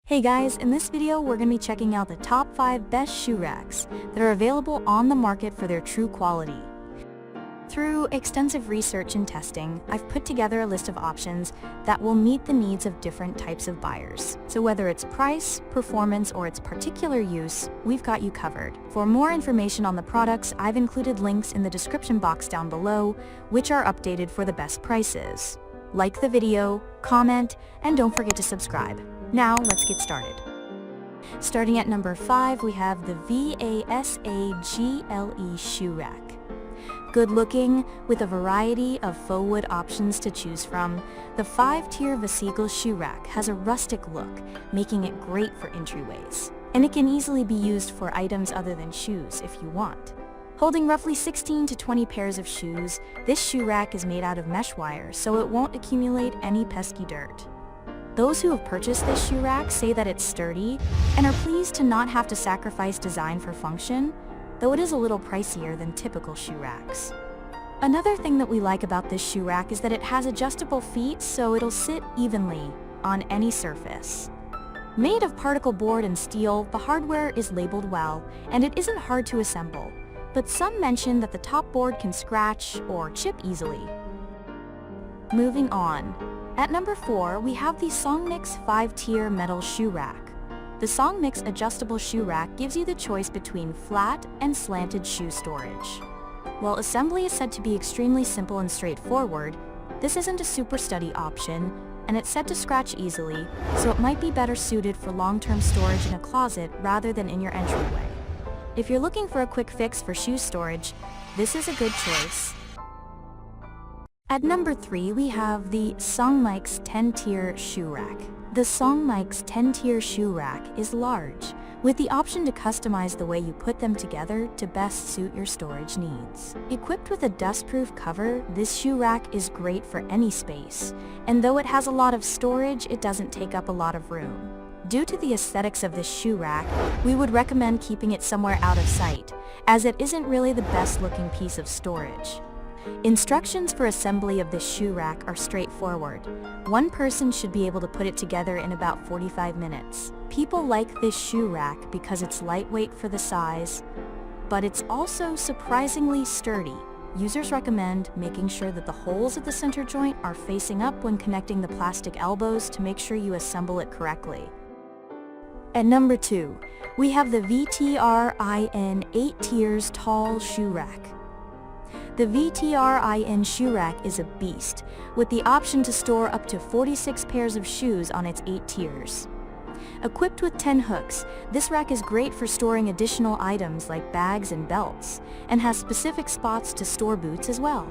Hey guys, in this video we're going to be checking out the top 5 best shoe racks that are available on the market for their true quality. Through extensive research and testing, I've put together a list of options that will meet the needs of different types of buyers. So whether it's price, performance, or its particular use, we've got you covered. For more information on the products, I've included links in the description box down below, which are updated for the best prices. Like the video, comment, and don't forget to subscribe. Now, let's get started. Starting at number 5, we have the VASAGLE shoe rack. Good looking, with a variety of faux wood options to choose from, the 5-tier VASAGLE shoe rack has a rustic look, making it great for entryways. And it can easily be used for items other than shoes if you want. Holding roughly 16 to 20 pairs of shoes, this shoe rack is made out of mesh wire, so it won't accumulate any pesky dirt. Those who have purchased this shoe rack say that it's sturdy and are pleased to not have to sacrifice design for function, though it is a little pricier than typical shoe racks. Another thing that we like about this shoe rack is that it has adjustable feet, so it'll sit evenly on any surface. Made of particle board and steel, the hardware is labeled well, and it isn't hard to assemble, but some mention that the top board can scratch or chip easily. Moving on. At number 4, we have the Songmix 5-tier metal shoe rack. The Songmix adjustable shoe rack gives you the choice between flat and slanted shoe storage. While assembly is said to be extremely simple and straightforward, this isn't a super sturdy option, and it's said to scratch easily, so it might be better suited for long-term storage in a closet rather than in your entryway. If you're looking for a quick fix for shoe storage, this is a good choice. At number 3, we have the Songmix 10-tier shoe rack. The Songmix 10-tier shoe rack is large, with the option to customize the way you put them together to best suit your storage needs. Equipped with a dustproof cover, this shoe rack is great for any space, and though it has a lot of storage, it doesn't take up a lot of room. Due to the aesthetics of this shoe rack, we would recommend keeping it somewhere out of sight, as it isn't really the best looking piece of storage. Instructions for assembly of this shoe rack are straightforward. One person should be able to put it together in about 45 minutes. People like this shoe rack because it's lightweight for the size, but it's also surprisingly sturdy. Users recommend making sure that the holes at the center joint are facing up when connecting the plastic elbows to make sure you assemble it correctly. At number 2, we have the VTRIN 8 tiers tall shoe rack. The VTRIN shoe rack is a beast, with the option to store up to 46 pairs of shoes on its 8 tiers. Equipped with 10 hooks, this rack is great for storing additional items like bags and belts, and has specific spots to store boots as well.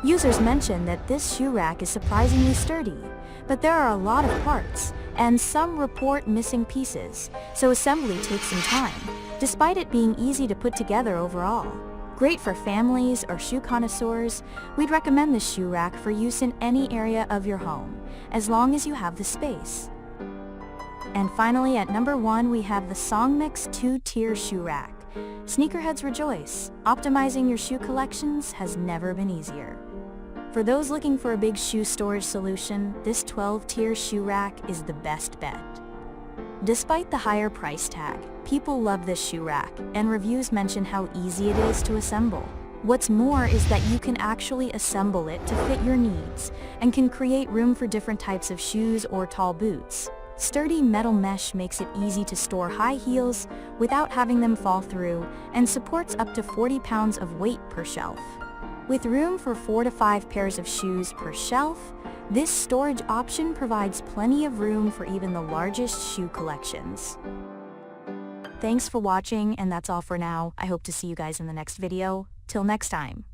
Users mention that this shoe rack is surprisingly sturdy, but there are a lot of parts, and some report missing pieces, so assembly takes some time, despite it being easy to put together overall. Great for families or shoe connoisseurs, we'd recommend this shoe rack for use in any area of your home, as long as you have the space. And finally, at number 1, we have the Songmix 2-tier shoe rack. Sneakerheads rejoice! Optimizing your shoe collections has never been easier. For those looking for a big shoe storage solution, this 12-tier shoe rack is the best bet. Despite the higher price tag, people love this shoe rack, and reviews mention how easy it is to assemble. What's more is that you can actually assemble it to fit your needs, and can create room for different types of shoes or tall boots. Sturdy metal mesh makes it easy to store high heels without having them fall through, and supports up to 40 pounds of weight per shelf. With room for 4 to 5 pairs of shoes per shelf, this storage option provides plenty of room for even the largest shoe collections. Thanks for watching, and that's all for now. I hope to see you guys in the next video. Till next time.